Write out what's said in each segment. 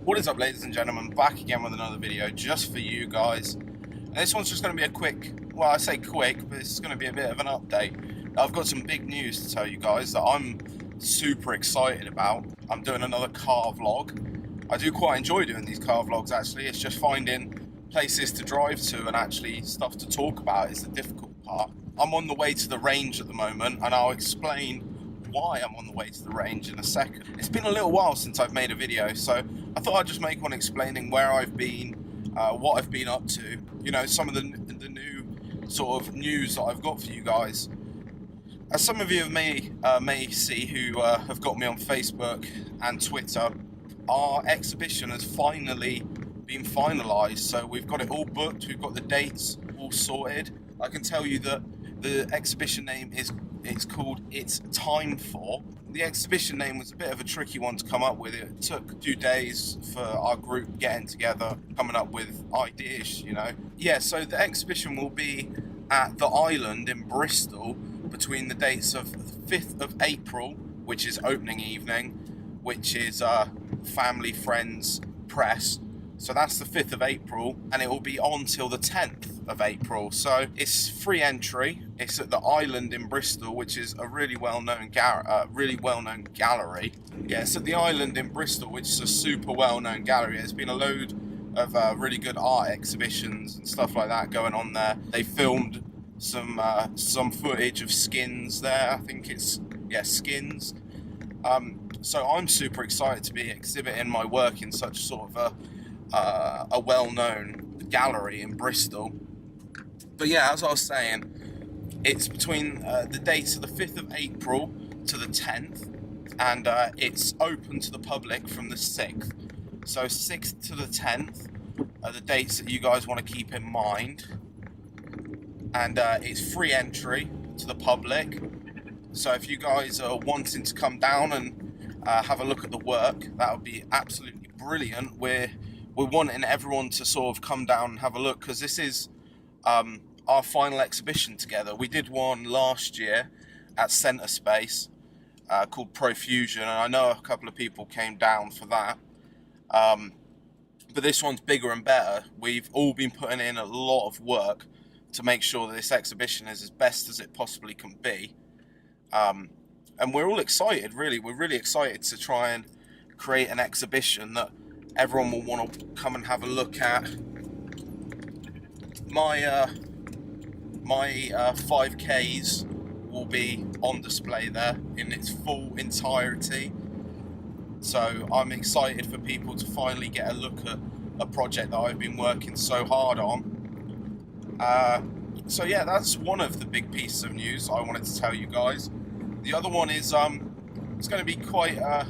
What is up, ladies and gentlemen? Back again with another video just for you guys. And this one's just going to be a quick, well, I say quick, but it's going to be a bit of an update. I've got some big news to tell you guys that I'm super excited about. I'm doing another car vlog. I do quite enjoy doing these car vlogs, actually. It's just finding places to drive to and actually stuff to talk about is the difficult part. I'm on the way to the range at the moment, and I'll explain why I'm on the way to the range in a second. It's been a little while since I've made a video, so I thought I'd just make one explaining where I've been, what I've been up to, you know, some of the new sort of news that I've got for you guys. As some of you may see who have got me on Facebook and Twitter, our exhibition has finally been finalised, so we've got it all booked, we've got the dates all sorted. I can tell you that the exhibition name it's called It's Time For. The exhibition name was a bit of a tricky one to come up with. It took 2 days for our group getting together, coming up with ideas, you know. Yeah, so the exhibition will be at the Island in Bristol between the dates of 5th of April, which is opening evening, which is family, friends, press. So that's the 5th of April, and it will be on till the 10th of April. So it's free entry. It's at the Island in Bristol, which is a really well-known gallery. Yeah, it's at the Island in Bristol, which is a super well-known gallery. There's been a load of really good art exhibitions and stuff like that going on there. They filmed some footage of Skins there. I think it's Skins. So I'm super excited to be exhibiting my work in such sort of a well-known gallery in Bristol. But yeah, as I was saying, it's between the dates of the 5th of April to the 10th, and it's open to the public from the 6th. So 6th to the 10th are the dates that you guys want to keep in mind. And it's free entry to the public. So if you guys are wanting to come down and have a look at the work, that would be absolutely brilliant. We're wanting everyone to sort of come down and have a look, because this is our final exhibition together. We did one last year at Centre Space called Profusion, and I know a couple of people came down for that. But this one's bigger and better. We've all been putting in a lot of work to make sure that this exhibition is as best as it possibly can be. And we're all excited, really. We're really excited to try and create an exhibition that everyone will want to come and have a look at. My 5Ks will be on display there in its full entirety. So I'm excited for people to finally get a look at a project that I've been working so hard on. So yeah, that's one of the big pieces of news I wanted to tell you guys. The other one is it's going to be quite a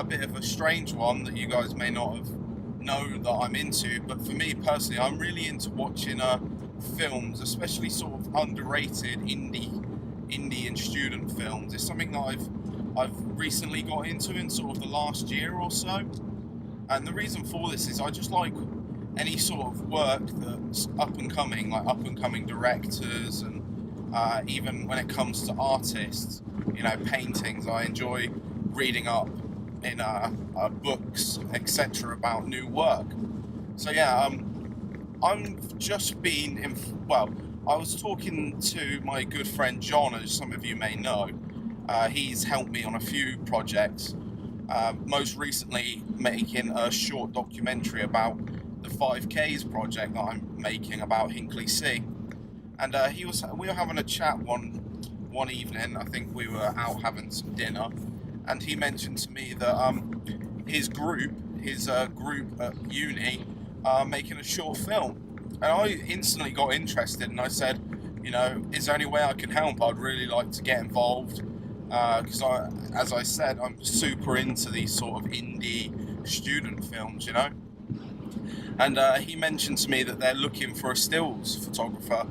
bit of a strange one that you guys may not have known that I'm into, but for me personally, I'm really into watching films, especially sort of underrated indie and student films. It's something that I've recently got into in sort of the last year or so, and the reason for this is I just like any sort of work that's up and coming, like up and coming directors, and even when it comes to artists, you know, paintings, I enjoy reading up in books, etc., about new work. So yeah, I've just been I was talking to my good friend John, as some of you may know. He's helped me on a few projects, most recently making a short documentary about the 5Ks project that I'm making about Hinkley C. And we were having a chat one evening. I think we were out having some dinner, and he mentioned to me that his group at uni are making a short film. And I instantly got interested, and I said, you know, is there any way I can help? I'd really like to get involved, because as I said, I'm super into these sort of indie student films, you know. And he mentioned to me that they're looking for a stills photographer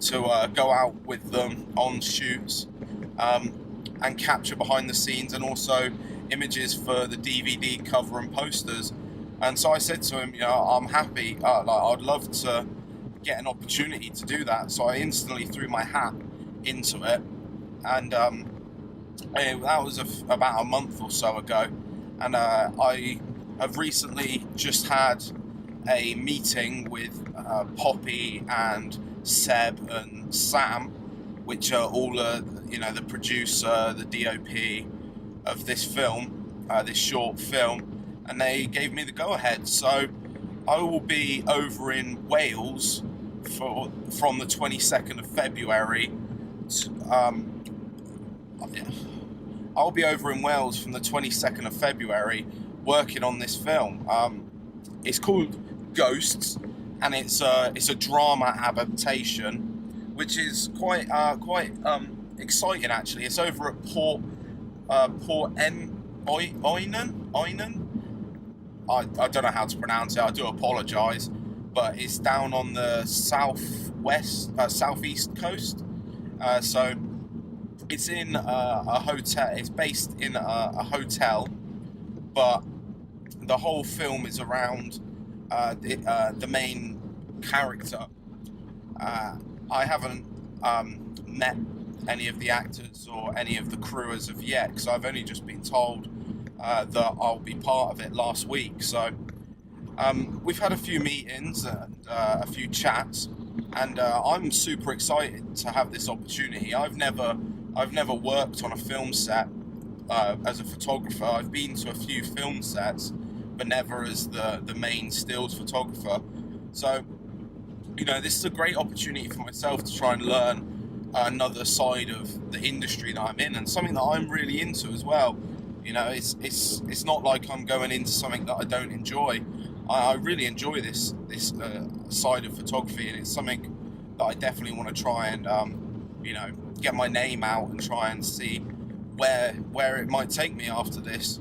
to go out with them on shoots and capture behind the scenes, and also images for the DVD cover and posters. And so I said to him, you know, I'm happy, I'd love to get an opportunity to do that. So I instantly threw my hat into it, and that was about a month or so ago. And I have recently just had a meeting with Poppy and Seb and Sam, which are all the producer, the DOP of this film, this short film, and they gave me the go-ahead. So I will be over in Wales from the 22nd of February. I'll be over in Wales from the 22nd of February working on this film. It's called Ghosts, and it's a drama adaptation, which is quite exciting actually. It's over at Port Einan. I don't know how to pronounce it. I do apologise, but it's down on the southeast coast. So it's in a hotel. It's based in a hotel, but the whole film is around the main character. I haven't met any of the actors or any of the crew as of yet, because I've only just been told that I'll be part of it last week. So we've had a few meetings and a few chats, and I'm super excited to have this opportunity. I've never worked on a film set as a photographer. I've been to a few film sets, but never as the main stills photographer. So, this is a great opportunity for myself to try and learn another side of the industry that I'm in, and something that I'm really into as well. It's not like I'm going into something that I don't enjoy. I really enjoy this side of photography, and it's something that I definitely want to try and get my name out and try and see where it might take me after this.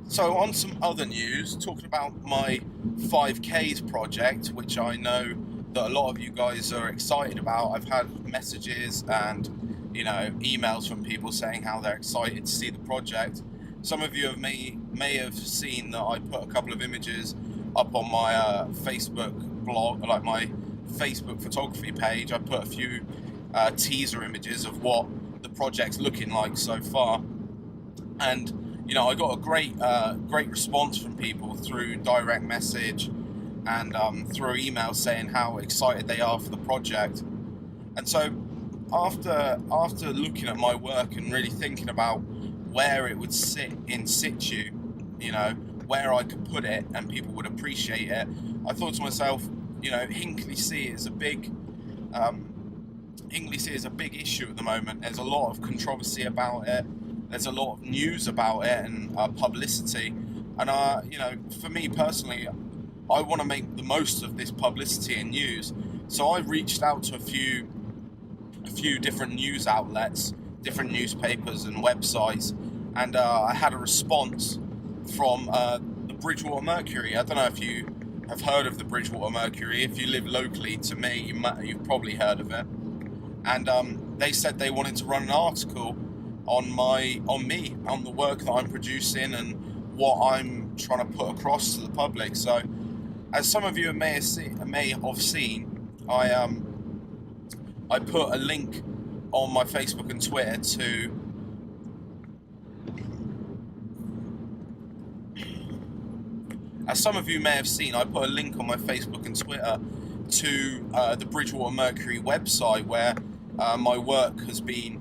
So on some other news, talking about my 5Ks project, which I know that a lot of you guys are excited about. I've had messages and emails from people saying how they're excited to see the project. Some of you may have seen that I put a couple of images up on my Facebook blog, like my Facebook photography page. I put a few teaser images of what the project's looking like so far, and I got a great response from people through direct message and through email saying how excited they are for the project. And so after looking at my work and really thinking about where it would sit in situ, where I could put it and people would appreciate it, I thought to myself, Hinkley is a big issue at the moment. There's a lot of controversy about it. There's a lot of news about it and publicity. And for me personally, I want to make the most of this publicity and news. So I reached out to a few different news outlets, different newspapers and websites, and I had a response from the Bridgewater Mercury. I don't know if you have heard of the Bridgewater Mercury. If you live locally to me, you've probably heard of it. And they said they wanted to run an article on me, on the work that I'm producing and what I'm trying to put across to the public. So, as some of you may have seen, I put a link on my Facebook and Twitter to As some of you may have seen, I put a link on my Facebook and Twitter to the Bridgewater Mercury website, where my work has been,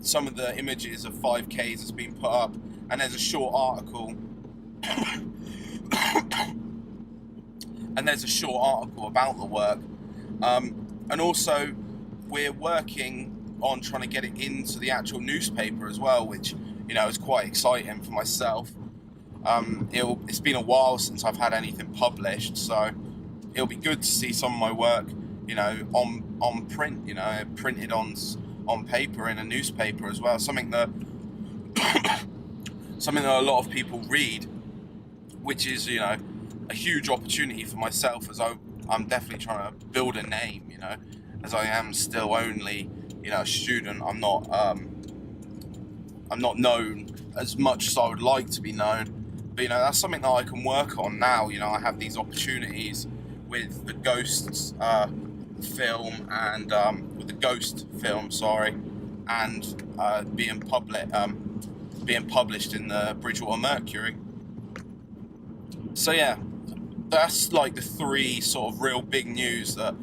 some of the images of 5Ks has been put up, and there's a short article about the work, and also we're working on trying to get it into the actual newspaper as well, which is quite exciting for myself. It's been a while since I've had anything published, so it'll be good to see some of my work on print, printed on paper in a newspaper as well, something that a lot of people read, which is a huge opportunity for myself, as I'm definitely trying to build a name, as I am still only a student. I'm not known as much as I would like to be known, but that's something that I can work on now. I have these opportunities with the Ghosts film and with the Ghost film, and being being published in the Bridgewater Mercury. So yeah, that's like the three sort of real big news that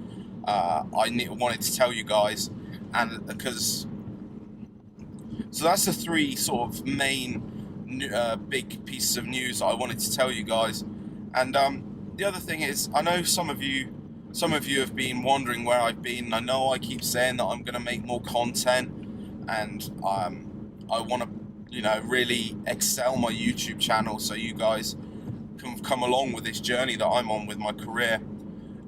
I wanted to tell you guys, and so that's the three sort of main big pieces of news that I wanted to tell you guys. And the other thing is, I know some of you have been wondering where I've been. I know I keep saying that I'm going to make more content, and I want to, really excel my YouTube channel so you guys can come along with this journey that I'm on with my career.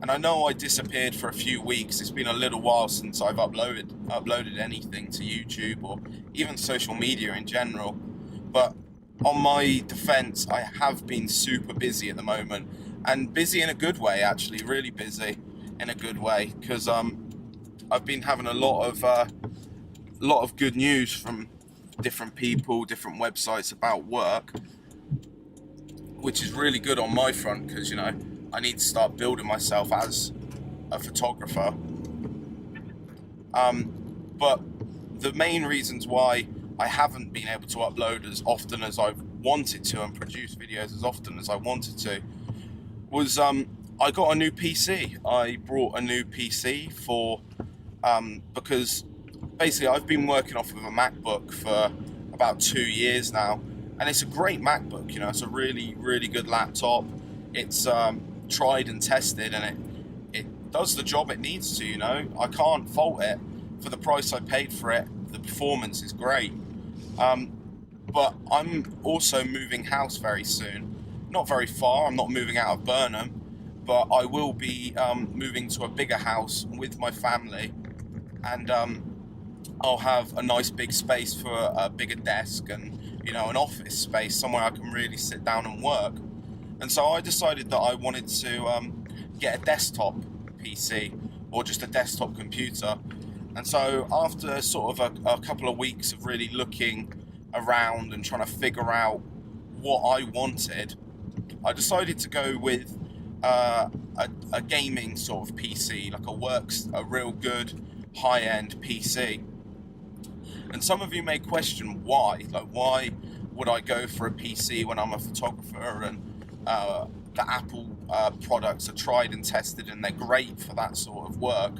And I know I disappeared for a few weeks. It's been a little while since I've uploaded anything to YouTube or even social media in general. But on my defense, I have been super busy at the moment, and busy in a good way, actually, really busy in a good way, because I've been having a lot of good news from different people, different websites about work, which is really good on my front, because I need to start building myself as a photographer. But the main reasons why I haven't been able to upload as often as I've wanted to and produce videos as often as I wanted to was I got a new PC. I brought a new PC for because basically I've been working off of a MacBook for about 2 years now, and it's a great MacBook. It's a really, really good laptop. It's tried and tested, and it does the job it needs to. I can't fault it. For the price I paid for it, the performance is great. But I'm also moving house very soon. Not very far. I'm not moving out of Burnham, but I will be moving to a bigger house with my family, and I'll have a nice big space for a bigger desk and an office space, somewhere I can really sit down and work. And so I decided that I wanted to get a desktop PC, or just a desktop computer. And so after sort of a couple of weeks of really looking around and trying to figure out what I wanted, I decided to go with a gaming sort of PC, like a real good high-end PC. And some of you may question why. Like, why would I go for a PC when I'm a photographer, and the Apple products are tried and tested and they're great for that sort of work?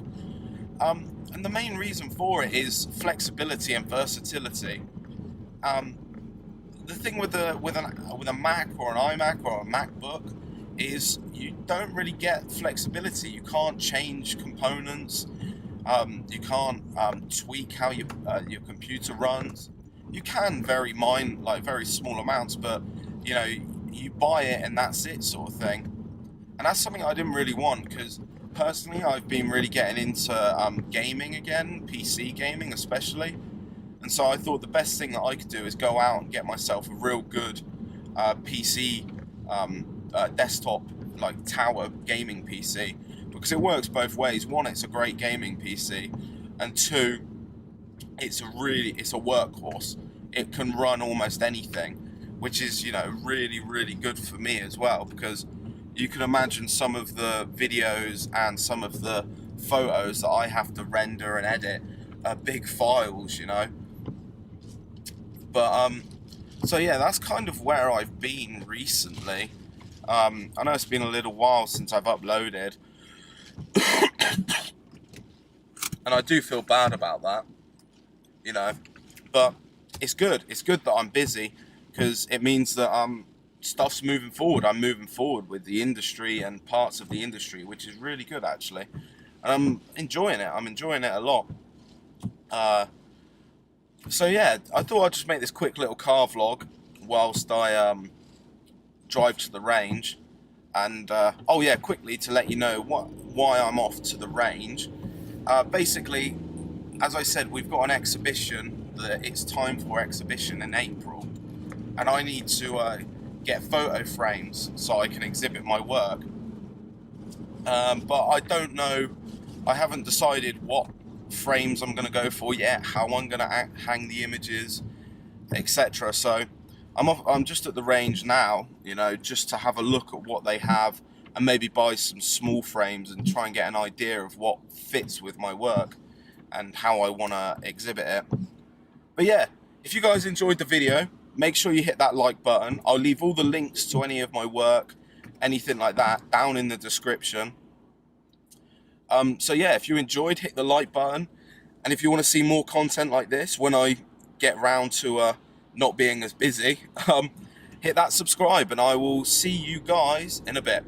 And the main reason for it is flexibility and versatility. The thing with a Mac or an iMac or a MacBook is you don't really get flexibility. You can't change components. You can't tweak how your computer runs. You can very small amounts, but you buy it and that's it, sort of thing. And that's something I didn't really want, because personally I've been really getting into gaming again, PC gaming especially. And so I thought the best thing that I could do is go out and get myself a real good PC desktop, like tower gaming PC, because it works both ways. One, it's a great gaming PC, and two, it's a workhorse. It can run almost anything, which is really, really good for me as well, because you can imagine some of the videos and some of the photos that I have to render and edit are big files. But so yeah, that's kind of where I've been recently. I know it's been a little while since I've uploaded, and I do feel bad about that, but it's good. It's good that I'm busy, because it means that stuff's moving forward. I'm moving forward with the industry and parts of the industry, which is really good, actually. And I'm enjoying it. I'm enjoying it a lot. So yeah, I thought I'd just make this quick little car vlog whilst I drive to the range. And oh yeah, quickly to let you know why I'm off to the range. Basically, as I said, we've got an exhibition, the It's Time For exhibition in April, and I need to get photo frames so I can exhibit my work. But I don't know, I haven't decided what frames I'm going to go for yet, how I'm going to hang the images, etc. So I'm just at the range now, just to have a look at what they have and maybe buy some small frames and try and get an idea of what fits with my work and how I want to exhibit it. But yeah, if you guys enjoyed the video, make sure you hit that like button. I'll leave all the links to any of my work, anything like that, down in the description. So yeah, if you enjoyed, hit the like button. And if you want to see more content like this when I get round to not being as busy, hit that subscribe, and I will see you guys in a bit.